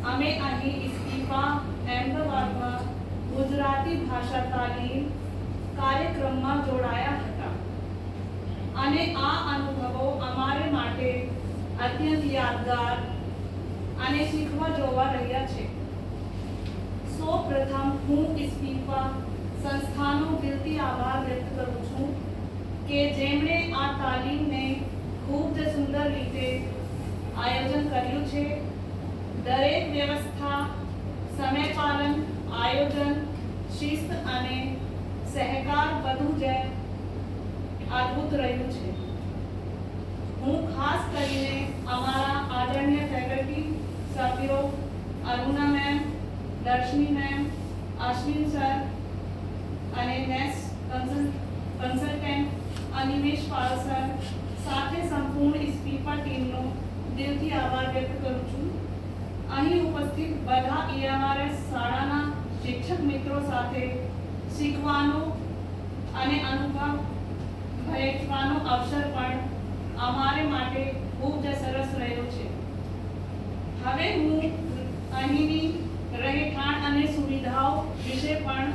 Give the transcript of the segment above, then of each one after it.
અમે અહીં ઇસ્તીફા અમદાવાદમાં ગુજરાતી ભાષા તાલીમ કાર્યક્રમમાં જોડાયા હતા અને આ અનુભવો અમારે માટે અત્યંત યાદગાર અને શીખવા જોવા રહ્યા છે. સૌપ્રથમ હું ઇસ્તીફા સંસ્થાનો દિલથી આભાર વ્યક્ત કરું છું કે જેમણે આ તાલીમને ખૂબ જ સુંદર રીતે આયોજન કર્યું છે. દરેક વ્યવસ્થા, સમયપાલન, આયોજન, શિસ્ત અને સહકાર બધું જ અદ્ભુત રહ્યું છે. હું ખાસ કરીને અમારા આદરણીય ફેકલ્ટી સભ્યો Aruna ma'am, Darshani ma'am, Ashwin sir અને નેસ કન્સલ્ટન્ટ અનિમેશ પાલ સર સાથે સંપૂર્ણ ઇસ્તીફા ટીમનો દિલથી આભાર વ્યક્ત કરું છું. અહીં ઉપસ્થિત બધા EMRS શાળાના શિક્ષક મિત્રો સાથે શીખવાનો અને અનુભવ વહેંચવાનો અવસર પણ અમારે માટે ખૂબ જ સરસ રહ્યો છે. હવે હું અહીંની રહેઠાણ અને સુવિધાઓ વિશે પણ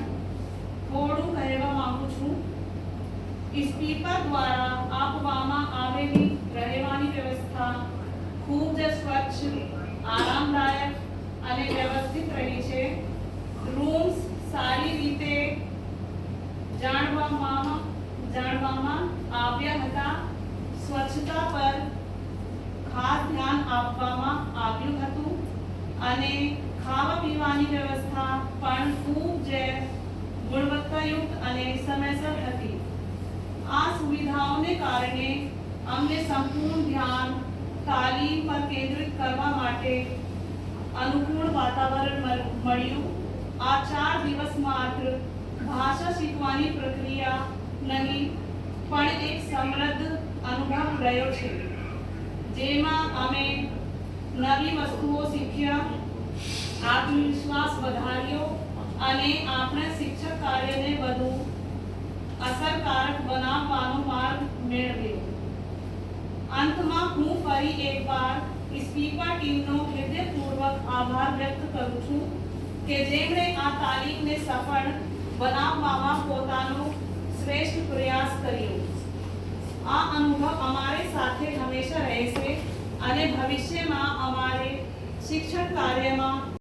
થોડું કહેવા માંગુ છું. ઇસ્તીફા દ્વારા આપવામાં આવેલી રહેવાની વ્યવસ્થા ખૂબ જ સ્વચ્છ, આરામદાયક અને વ્યવસ્થિત રહી છે. રૂમ્સ સારી રીતે જાણવામાં આવ્યા હતા. સ્વચ્છતા પર ખાસ ધ્યાન આપવામાં આવ્યું હતું અને ખાવા પીવાની વ્યવસ્થા પણ ખૂબ જ ગુણવત્તાયુક્ત અને સમયસર હતી. આ સુવિધાઓને કારણે અમને સંપૂર્ણ ધ્યાન તાલીમ પર કેન્દ્રિત કરવા માટે અનુકૂળ વાતાવરણ મળ્યું. આ 4 દિવસ માત્ર ભાષા શીખવાની પ્રક્રિયા નહીં પણ એક સમૃદ્ધ અનુભવ રહ્યો છે, જેમાં અમે નવી વસ્તુઓ શીખ્યા, આત્મવિશ્વાસ વધાર્યો અને આપણા શિક્ષક કાર્યને વધુ અસરકારક બનાવવાનો માર્ગ મેળવ્યો. અંતમાં હું ફરી એકવાર ઇસ્તીફા ટીમનો હૃદયપૂર્વક આભાર વ્યક્ત કરું છું કે જેમણે આ તાલીમને સફળ બનાવવામાં પોતાનો શ્રેષ્ઠ પ્રયાસ કર્યો. આ અનુભવ અમારી સાથે હંમેશા રહેશે અને ભવિષ્યમાં અમારે શિક્ષણ કાર્યમાં